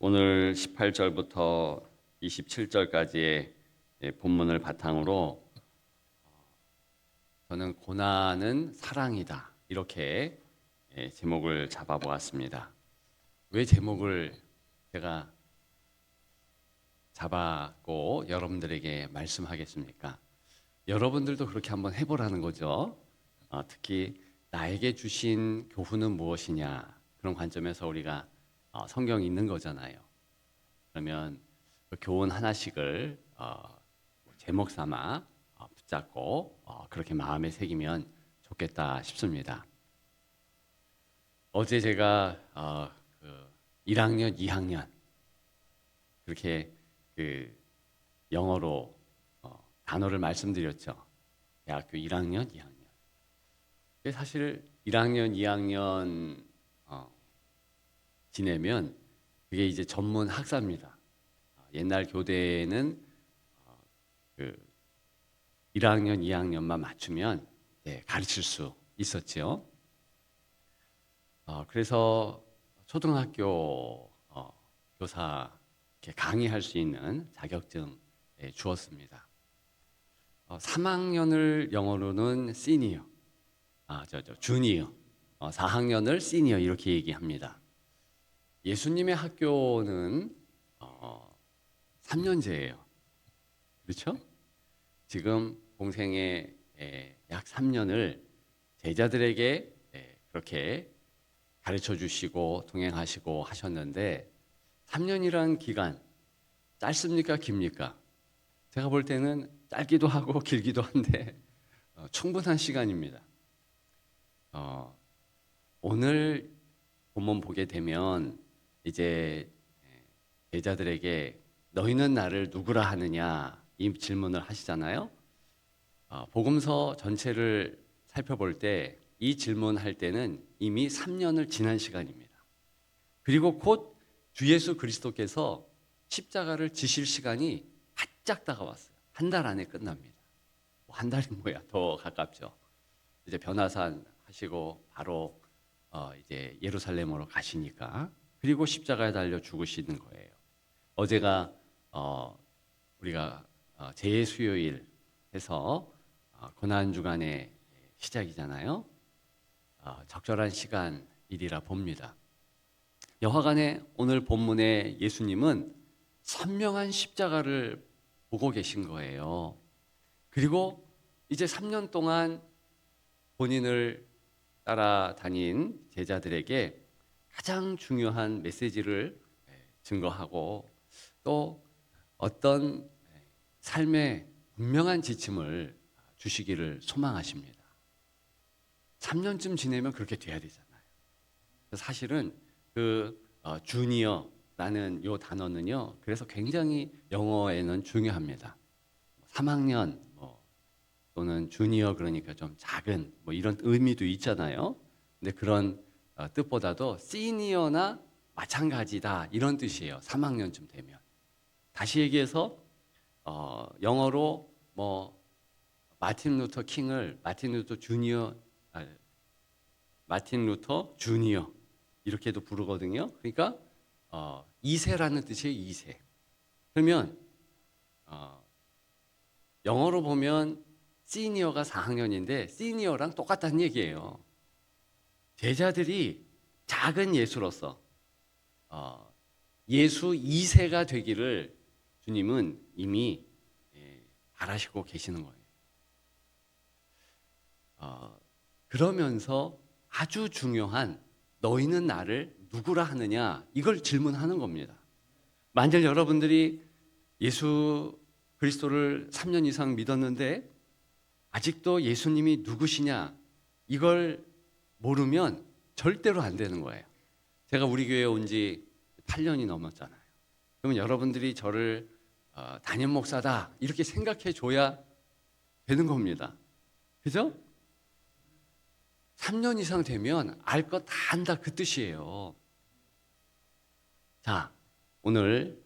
오늘 18절부터 27절까지의 본문을 바탕으로 저는 고난은 사랑이다 이렇게 제목을 잡아보았습니다. 왜 제목을 제가 잡았고 여러분들에게 말씀하겠습니까? 여러분들도 그렇게 한번 해보라는 거죠. 특히 나에게 주신 교훈은 무엇이냐 그런 관점에서 우리가 성경이 있는 거잖아요. 그러면 그 교훈 하나씩을 제목 삼아 붙잡고 그렇게 마음에 새기면 좋겠다 싶습니다. 어제 제가 1학년, 2학년 그렇게 영어로 단어를 말씀드렸죠. 대학교 1학년, 2학년. 사실 1학년, 2학년 지내면 그게 이제 전문 학사입니다. 옛날 교대는 1학년, 2학년만 맞추면 가르칠 수 있었죠. 그래서 초등학교 교사 이렇게 강의할 수 있는 자격증 주었습니다. 3학년을 영어로는 시니어, 주니어, 4학년을 시니어 이렇게 얘기합니다. 예수님의 학교는 3년제예요. 그렇죠? 지금 공생의 약 3년을 제자들에게 그렇게 가르쳐 주시고 동행하시고 하셨는데 3년이란 기간 짧습니까? 깁니까? 제가 볼 때는 짧기도 하고 길기도 한데 충분한 시간입니다. 오늘 본문 보게 되면 이제 제자들에게 너희는 나를 누구라 하느냐 이 질문을 하시잖아요. 복음서 전체를 살펴볼 때 이 질문할 때는 이미 3년을 지난 시간입니다. 그리고 곧 주 예수 그리스도께서 십자가를 지실 시간이 바짝 다가왔어요. 한 달 안에 끝납니다. 한 달이 뭐야? 더 가깝죠. 이제 변화산 하시고 바로 이제 예루살렘으로 가시니까 그리고 십자가에 달려 죽으시는 거예요. 어제가 우리가 제수요일 해서 고난 주간의 시작이잖아요. 적절한 시간이리라 봅니다. 여하간에 오늘 본문의 예수님은 선명한 십자가를 보고 계신 거예요. 그리고 이제 3년 동안 본인을 따라다닌 제자들에게 가장 중요한 메시지를 증거하고 또 어떤 삶의 분명한 지침을 주시기를 소망하십니다. 3년쯤 지내면 그렇게 돼야 되잖아요. 사실은 주니어라는 이 단어는요. 그래서 굉장히 영어에는 중요합니다. 3학년 또는 주니어 그러니까 좀 작은 이런 의미도 있잖아요. 근데 그런 뜻보다도 시니어나 마찬가지다 이런 뜻이에요. 3학년쯤 되면. 다시 얘기해서 영어로 마틴 루터 주니어 이렇게도 부르거든요. 그러니까 2세라는 뜻이에요. 2세. 그러면 영어로 보면 시니어가 4학년인데 시니어랑 똑같다는 얘기예요. 제자들이 작은 예수로서 예수 2세가 되기를 주님은 이미 바라시고 계시는 거예요. 그러면서 아주 중요한 너희는 나를 누구라 하느냐 이걸 질문하는 겁니다. 만일 여러분들이 예수 그리스도를 3년 이상 믿었는데 아직도 예수님이 누구시냐 이걸 모르면 절대로 안 되는 거예요. 제가 우리 교회에 온 지 8년이 넘었잖아요. 그러면 여러분들이 저를 담임 목사다 이렇게 생각해 줘야 되는 겁니다. 그죠? 3년 이상 되면 알 것 다 안다 그 뜻이에요. 자, 오늘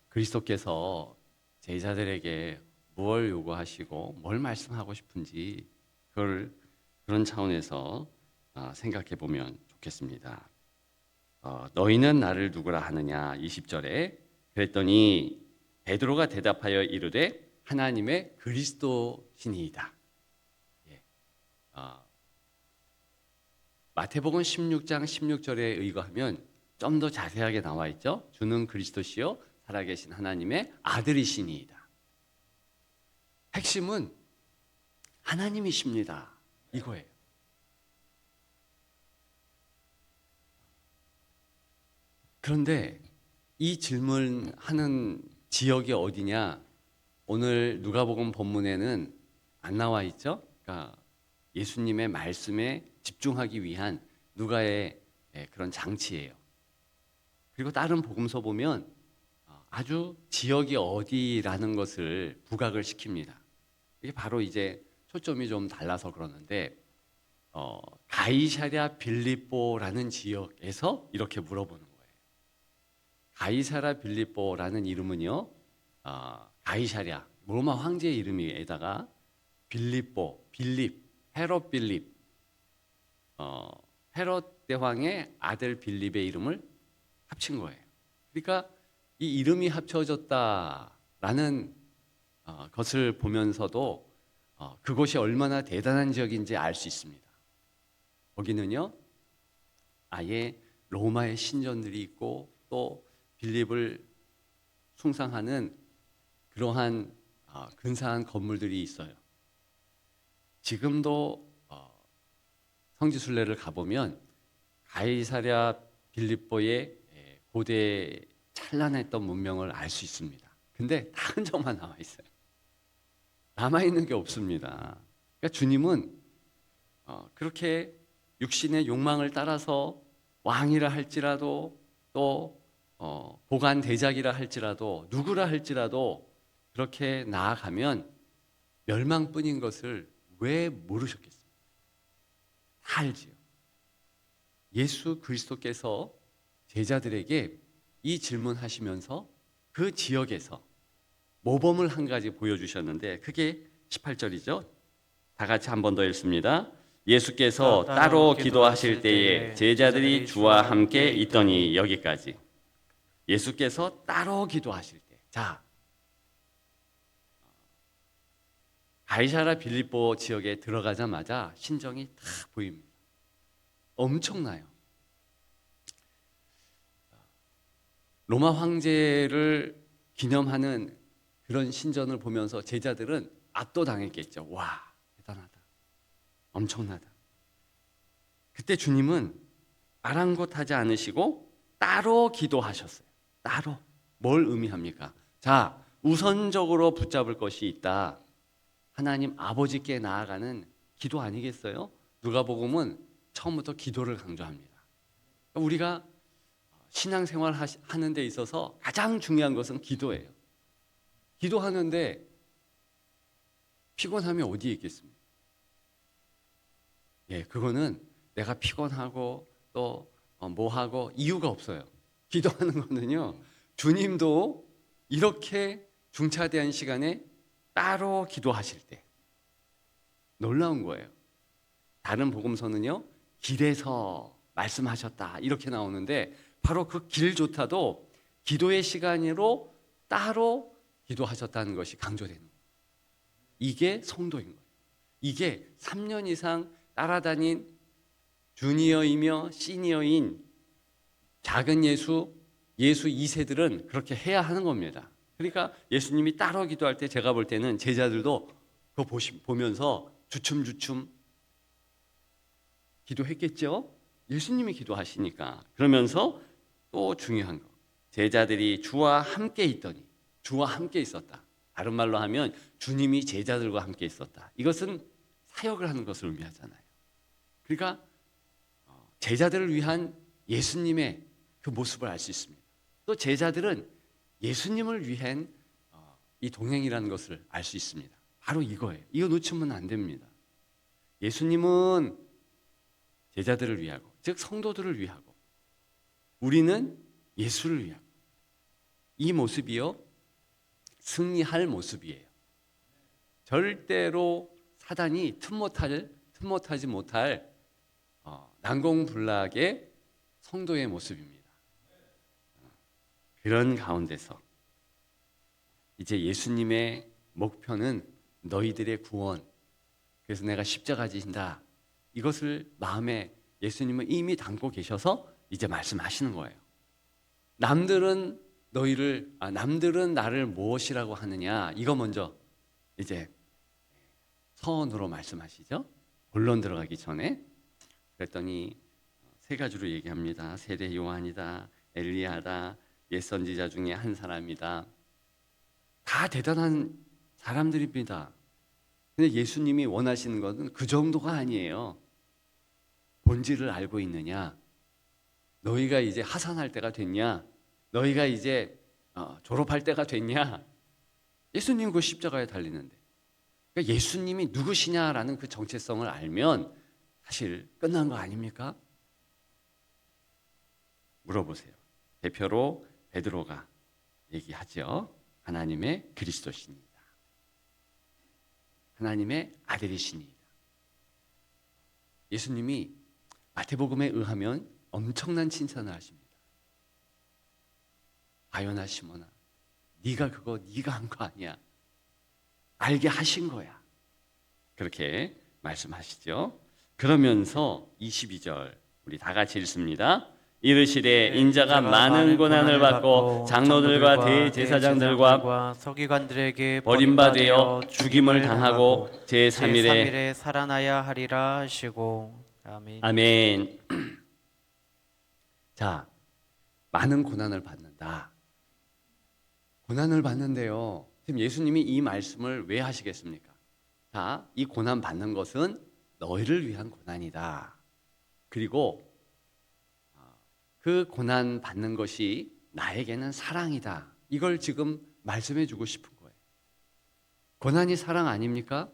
그리스도께서 제자들에게 무엇을 요구하시고 뭘 말씀하고 싶은지 그런 차원에서 생각해 보면 좋겠습니다. 너희는 나를 누구라 하느냐 20절에 그랬더니 베드로가 대답하여 이르되 하나님의 그리스도시니이다. 예. 마태복음 16장 16절에 의거하면 좀 더 자세하게 나와 있죠. 주는 그리스도시요 살아계신 하나님의 아들이시니이다. 핵심은 하나님이십니다. 이거예요. 그런데 이 질문하는 지역이 어디냐? 오늘 누가복음 본문에는 안 나와 있죠. 그러니까 예수님의 말씀에 집중하기 위한 누가의 그런 장치예요. 그리고 다른 복음서 보면 아주 지역이 어디라는 것을 부각을 시킵니다. 이게 바로 이제 초점이 좀 달라서 그러는데 가이사랴 빌립보라는 지역에서 이렇게 물어보는 거예요. 가이사랴 빌립보라는 이름은요, 가이사랴 로마 황제의 이름에다가 빌립보, 빌립, 헤롯 빌립, 헤롯 대왕의 아들 빌립의 이름을 합친 거예요. 그러니까 이 이름이 합쳐졌다라는 것을 보면서도 그곳이 얼마나 대단한 지역인지 알 수 있습니다. 거기는요, 아예 로마의 신전들이 있고 또 빌립을 숭상하는 그러한 근사한 건물들이 있어요. 지금도 성지순례를 가보면 가이사랴 빌립보의 고대 찬란했던 문명을 알 수 있습니다. 근데 다 흔적만 남아 있어요. 남아 있는 게 없습니다. 그러니까 주님은 그렇게 육신의 욕망을 따라서 왕이라 할지라도 또 고관 대작이라 할지라도 누구라 할지라도 그렇게 나아가면 멸망뿐인 것을 왜 모르셨겠습니까? 다 알지요. 예수 그리스도께서 제자들에게 이 질문하시면서 그 지역에서 모범을 한 가지 보여주셨는데 그게 18절이죠. 다 같이 한 번 더 읽습니다. 예수께서 따로 기도하실 때에 제자들이 주와 함께 있더니 여기까지. 예수께서 따로 기도하실 때. 자, 가이사랴 빌립보 지역에 들어가자마자 신정이 딱 보입니다. 엄청나요. 로마 황제를 기념하는 그런 신전을 보면서 제자들은 압도당했겠죠. 와, 대단하다. 엄청나다. 그때 주님은 아랑곳하지 않으시고 따로 기도하셨어요. 따로. 뭘 의미합니까? 자, 우선적으로 붙잡을 것이 있다. 하나님 아버지께 나아가는 기도 아니겠어요? 누가복음은 처음부터 기도를 강조합니다. 우리가 신앙생활 하는 데 있어서 가장 중요한 것은 기도예요. 기도하는데 피곤함이 어디에 있겠습니까? 예, 그거는 내가 피곤하고 또 뭐하고 이유가 없어요. 기도하는 거는요, 주님도 이렇게 중차대한 시간에 따로 기도하실 때 놀라운 거예요. 다른 복음서는요, 길에서 말씀하셨다 이렇게 나오는데 바로 그 길조차도 기도의 시간으로 따로 기도하셨다는 것이 강조되는 거예요. 이게 성도인 거예요. 이게 3년 이상 따라다닌 주니어이며 시니어인 작은 예수 2세들은 그렇게 해야 하는 겁니다. 그러니까 예수님이 따로 기도할 때 제가 볼 때는 제자들도 그거 보면서 주춤주춤 기도했겠죠? 예수님이 기도하시니까. 그러면서 또 중요한 거, 제자들이 주와 함께 있더니, 주와 함께 있었다. 다른 말로 하면 주님이 제자들과 함께 있었다. 이것은 사역을 하는 것을 의미하잖아요. 그러니까 제자들을 위한 예수님의 그 모습을 알 수 있습니다. 또 제자들은 예수님을 위한 이 동행이라는 것을 알 수 있습니다. 바로 이거예요. 이거 놓치면 안 됩니다. 예수님은 제자들을 위하고, 즉 성도들을 위하고, 우리는 예수를 위하고. 이 모습이요, 승리할 모습이에요. 절대로 사단이 틈못하지 못할 난공불락의 성도의 모습입니다. 그런 가운데서 이제 예수님의 목표는 너희들의 구원. 그래서 내가 십자가 지신다. 이것을 마음에 예수님은 이미 담고 계셔서 이제 말씀하시는 거예요. 남들은 나를 무엇이라고 하느냐? 이거 먼저 이제 서원으로 말씀하시죠. 본론 들어가기 전에. 그랬더니 세 가지로 얘기합니다. 세례 요한이다, 엘리야다, 옛 선지자 중에 한 사람이다. 다 대단한 사람들입니다. 근데 예수님이 원하시는 것은 그 정도가 아니에요. 본질을 알고 있느냐? 너희가 이제 하산할 때가 됐냐? 너희가 이제 졸업할 때가 됐냐? 예수님 그 십자가에 달리는데, 그러니까 예수님이 누구시냐라는 그 정체성을 알면 사실 끝난 거 아닙니까? 물어보세요. 대표로 베드로가 얘기하죠. 하나님의 그리스도시니이다. 하나님의 아들이시니이다. 예수님이 마태복음에 의하면 엄청난 칭찬을 하십니다. 바요나 시몬아, 네가 한 거 아니야. 알게 하신 거야. 그렇게 말씀하시죠. 그러면서 22절 우리 다 같이 읽습니다. 이르시되 인자가 많은 고난을 받고 장로들과 대제사장들과 서기관들에게 버림받아 죽임을 당하고 제3일에 살아나야 하리라 하시고. 아멘. 아멘. 자, 많은 고난을 받는다. 고난을 받는데요. 지금 예수님이 이 말씀을 왜 하시겠습니까? 자, 이 고난 받는 것은 너희를 위한 고난이다. 그리고 그 고난 받는 것이 나에게는 사랑이다. 이걸 지금 말씀해 주고 싶은 거예요. 고난이 사랑 아닙니까?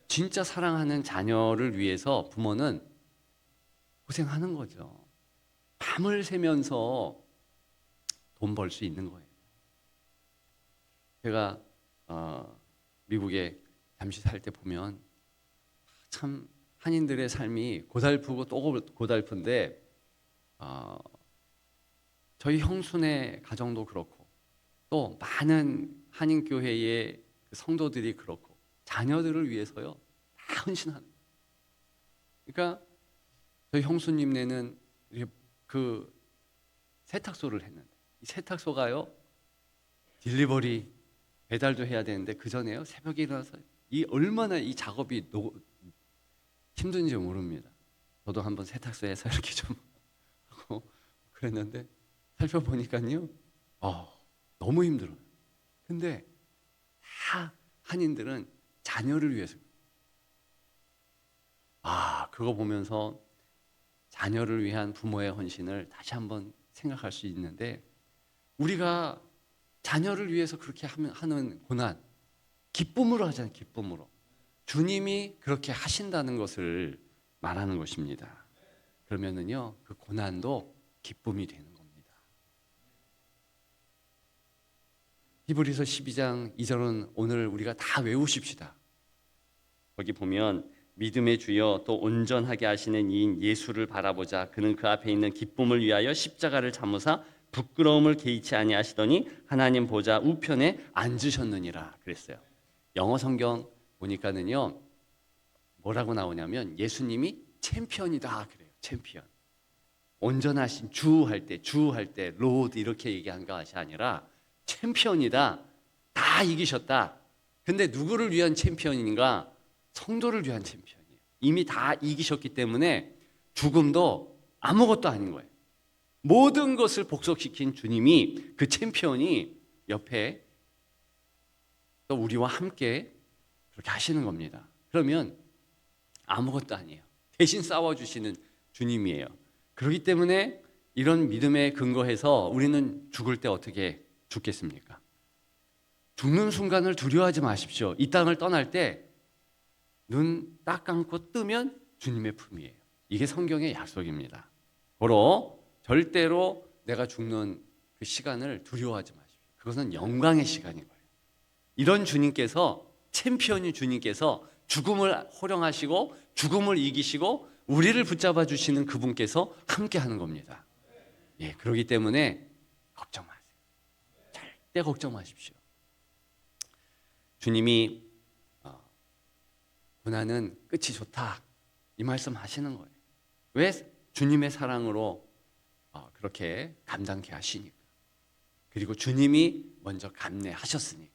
진짜 사랑하는 자녀를 위해서 부모는 고생하는 거죠. 밤을 새면서 돈 벌 수 있는 거예요. 제가 미국에 잠시 살 때 보면 참 한인들의 삶이 고달프고 또 고달픈데 저희 형수네 가정도 그렇고 또 많은 한인교회의 성도들이 그렇고 자녀들을 위해서요 다 헌신하는 거예요. 그러니까 저희 형수님네는 그 세탁소를 했는데 이 세탁소가요 딜리버리 배달도 해야 되는데 그 전에요 새벽에 일어나서 얼마나 이 작업이 힘든지 모릅니다. 저도 한번 세탁소에서 이렇게 좀 하고 그랬는데 살펴보니까요 너무 힘들어요. 근데 다 한인들은 자녀를 위해서 그거 보면서 자녀를 위한 부모의 헌신을 다시 한번 생각할 수 있는데 우리가 자녀를 위해서 그렇게 하는 고난 기쁨으로 하잖아요. 기쁨으로 주님이 그렇게 하신다는 것을 말하는 것입니다. 그러면은요 그 고난도 기쁨이 되는 겁니다. 히브리서 12장 2절은 오늘 우리가 다 외우십시다. 거기 보면 믿음의 주여 또 온전하게 하시는 이인 예수를 바라보자. 그는 그 앞에 있는 기쁨을 위하여 십자가를 참으사 부끄러움을 개의치 아니하시더니 하나님 보좌 우편에 앉으셨느니라 그랬어요. 영어 성경 보니까는요 뭐라고 나오냐면 예수님이 챔피언이다 그래요. 챔피언. 온전하신 주 할 때 로드 이렇게 얘기한 것이 아니라 챔피언이다. 다 이기셨다. 근데 누구를 위한 챔피언인가? 성도를 위한 챔피언이에요. 이미 다 이기셨기 때문에 죽음도 아무것도 아닌 거예요. 모든 것을 복속시킨 주님이 그 챔피언이 옆에 또 우리와 함께 그렇게 하시는 겁니다. 그러면 아무것도 아니에요. 대신 싸워주시는 주님이에요. 그렇기 때문에 이런 믿음에 근거해서 우리는 죽을 때 어떻게 죽겠습니까? 죽는 순간을 두려워하지 마십시오. 이 땅을 떠날 때 눈 딱 감고 뜨면 주님의 품이에요. 이게 성경의 약속입니다. 고로 절대로 내가 죽는 그 시간을 두려워하지 마십시오. 그것은 영광의 시간인 거예요. 이런 주님께서 챔피언인 주님께서 죽음을 호령하시고 죽음을 이기시고 우리를 붙잡아 주시는 그분께서 함께 하는 겁니다. 예, 그렇기 때문에 걱정 마세요. 절대 걱정 마십시오. 주님이 고난은 끝이 좋다 이 말씀 하시는 거예요. 왜? 주님의 사랑으로 그렇게 감당케 하시니까. 그리고 주님이 먼저 감내하셨으니까.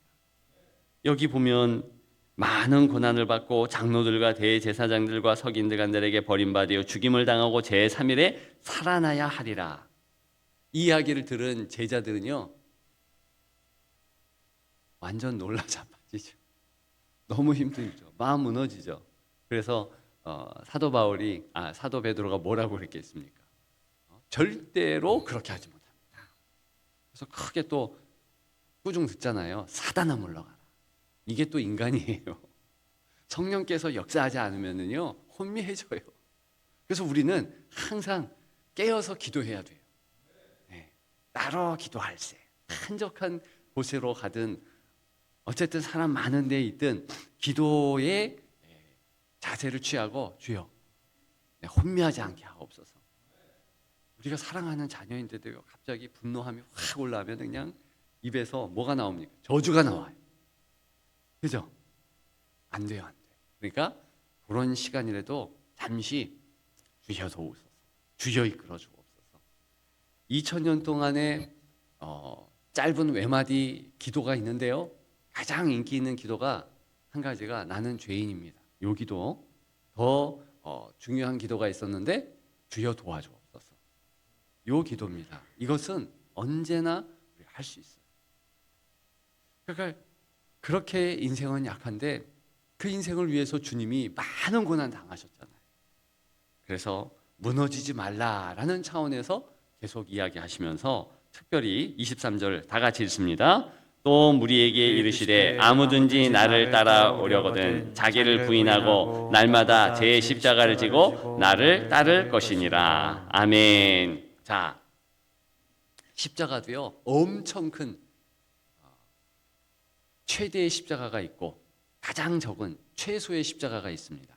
여기 보면 많은 고난을 받고 장로들과 대제사장들과 서기관들에게 버림받아 죽임을 당하고 제3일에 살아나야 하리라. 이 이야기를 들은 제자들은요 완전 놀라 자빠지죠. 너무 힘들죠. 마음 무너지죠. 그래서 사도 베드로가 뭐라고 그랬겠습니까? 절대로 그렇게 하지 못합니다. 그래서 크게 또 꾸중 듣잖아요. 사단아 물러가라. 이게 또 인간이에요. 성령께서 역사하지 않으면은요 혼미해져요. 그래서 우리는 항상 깨어서 기도해야 돼요. 네. 따로 기도할세. 한적한 곳으로 가든 어쨌든 사람 많은 데에 있든 기도의 자세를 취하고 주여 혼미하지 않게 하옵소서. 우리가 사랑하는 자녀인데도 갑자기 분노함이 확 올라오면 그냥 입에서 뭐가 나옵니까? 저주가 나와요. 그죠? 안 돼요, 안 돼요. 그러니까 그런 시간이라도 잠시 주여 도우소서. 주여 이끌어 주옵소서. 2000년 동안의 짧은 외마디 기도가 있는데요. 가장 인기 있는 기도가 한 가지가 나는 죄인입니다. 요 기도. 더 중요한 기도가 있었는데 주여 도와주옵소서. 요 기도입니다. 이것은 언제나 우리가 할 수 있어요. 그러니까 그렇게 인생은 약한데 그 인생을 위해서 주님이 많은 고난 당하셨잖아요. 그래서 무너지지 말라라는 차원에서 계속 이야기하시면서 특별히 23절 다 같이 읽습니다. 또 무리에게 이르시되 아무든지 나를 따라오려거든 자기를 부인하고 날마다 제 십자가를 지고 나를 따를 것이니라. 아멘. 자, 십자가도요 엄청 큰 최대의 십자가가 있고 가장 적은 최소의 십자가가 있습니다.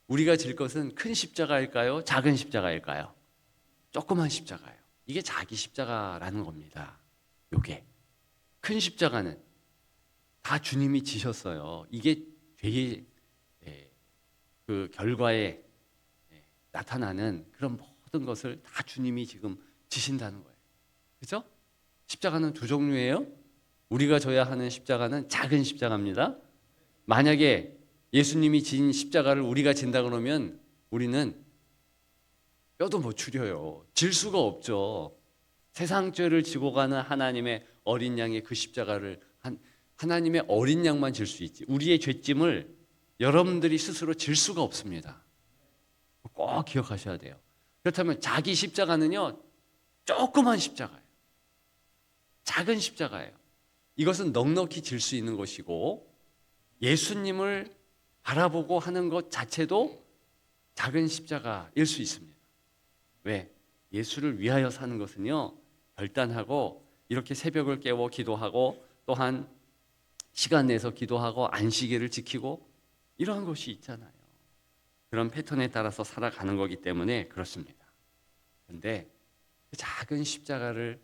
우리가 질 것은 큰 십자가일까요? 작은 십자가일까요? 조그만 십자가예요. 이게 자기 십자가라는 겁니다. 요게 큰 십자가는 다 주님이 지셨어요. 이게 죄의 그 결과에 나타나는 그런 모든 것을 다 주님이 지금 지신다는 거예요. 그렇죠? 십자가는 두 종류예요. 우리가 져야 하는 십자가는 작은 십자가입니다. 만약에 예수님이 진 십자가를 우리가 진다 그러면 우리는 뼈도 못 추려요. 질 수가 없죠. 세상 죄를 지고 가는 하나님의 어린 양의 그 십자가를 하나님의 어린 양만 질 수 있지. 우리의 죄짐을 여러분들이 스스로 질 수가 없습니다. 꼭 기억하셔야 돼요. 그렇다면 자기 십자가는요 조그만 십자가예요. 작은 십자가예요. 이것은 넉넉히 질 수 있는 것이고 예수님을 바라보고 하는 것 자체도 작은 십자가일 수 있습니다. 왜? 예수를 위하여 사는 것은요 결단하고 이렇게 새벽을 깨워 기도하고 또한 시간 내서 기도하고 안식일을 지키고 이러한 것이 있잖아요. 그런 패턴에 따라서 살아가는 거기 때문에 그렇습니다. 그런데 그 작은 십자가를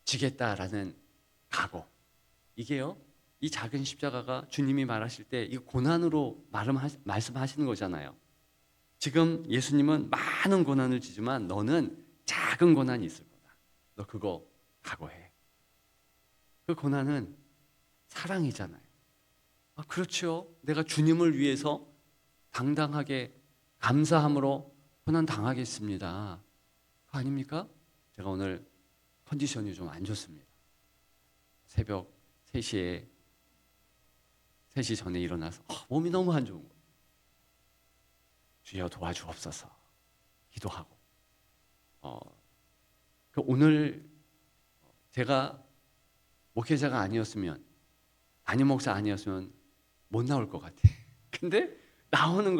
지겠다라는 각오, 이게요 이 작은 십자가가 주님이 말하실 때 이거 고난으로 말씀하시는 거잖아요. 지금 예수님은 많은 고난을 지지만 너는 작은 고난이 있을 거다. 너 그거 각오해. 그 고난은 사랑이잖아요. 그렇죠. 내가 주님을 위해서 당당하게 감사함으로 고난 당하겠습니다. 아닙니까? 제가 오늘 컨디션이 좀 안 좋습니다. 새벽 3시 전에 일어나서 몸이 너무 안 좋은 거예요. 주여 도와주옵소서 기도하고 오늘 제가 목회자가 아니었으면 담임 목사 아니었으면 못 나올 것 같아. 근데 나오는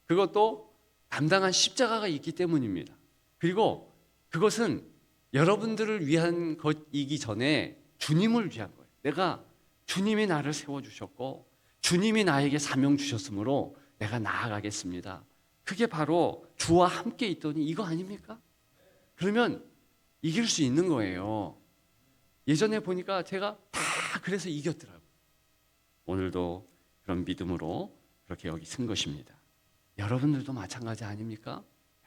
그것도 담당한 십자가가 있기 때문입니다. 그리고 그것은 여러분들을 위한 것이기 전에 주님을 위한 거예요. 내가 주님이 나를 세워주셨고 주님이 나에게 사명 주셨으므로 내가 나아가겠습니다. 그게 바로 주와 함께 있더니 이거 아닙니까? 그러면 이길 수 있는 거예요. 예전에 보니까 제가 다 그래서 이겼더라고요. 오늘도 그런 믿음으로 그렇게 여기 쓴 것입니다. 여러분들도 마찬가지 아닙니까?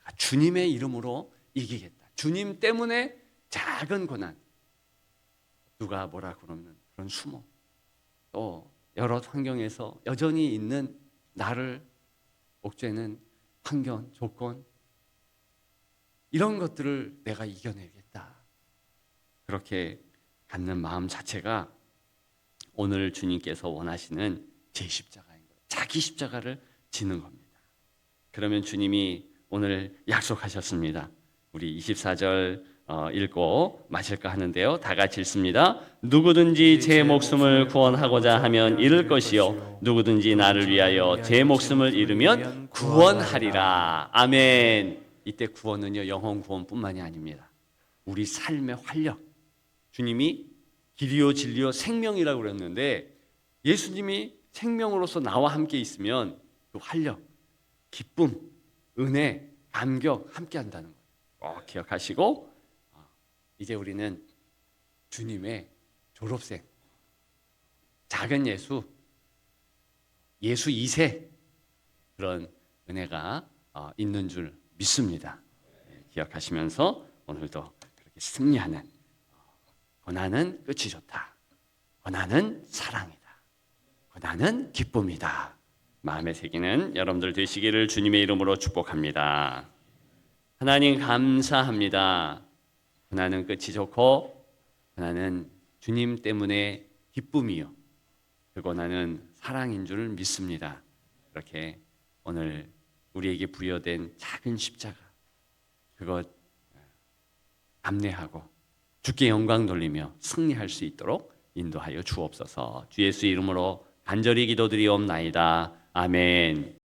내가 주님의 이름으로 이기겠다. 주님 때문에 작은 고난, 누가 뭐라 그러면 그런 수모, 또 여러 환경에서 여전히 있는 나를 옥죄는 환경, 조건, 이런 것들을 내가 이겨내겠다. 그렇게 갖는 마음 자체가 오늘 주님께서 원하시는 제 십자가인 거예요. 자기 십자가를 지는 겁니다. 그러면 주님이 오늘 약속하셨습니다. 우리 24절 읽고 마실까 하는데요. 다 같이 읽습니다. 누구든지 제 목숨을 구원하고자 하면 잃을 것이요 누구든지 나를 위하여 제 목숨을 잃으면 구원하리라. 아멘. 이때 구원은요, 영혼 구원뿐만이 아닙니다. 우리 삶의 활력. 주님이 길이요 진리요 생명이라고 그랬는데 예수님이 생명으로서 나와 함께 있으면 그 활력, 기쁨, 은혜, 감격 함께 한다는 거 꼭 기억하시고, 이제 우리는 주님의 졸업생, 작은 예수 2세 그런 은혜가 있는 줄 믿습니다. 기억하시면서 오늘도 그렇게 승리하는, 고난은 끝이 좋다, 고난은 사랑이다, 고난은 기쁨이다, 마음에 새기는 여러분들 되시기를 주님의 이름으로 축복합니다. 하나님 감사합니다. 고난은 끝이 좋고 고난은 주님 때문에 기쁨이요, 그 고난은 사랑인 줄 믿습니다. 그렇게 오늘 우리에게 부여된 작은 십자가, 그것 감내하고 주께 영광 돌리며 승리할 수 있도록 인도하여 주옵소서. 주 예수 이름으로 간절히 기도드리옵나이다. 아멘.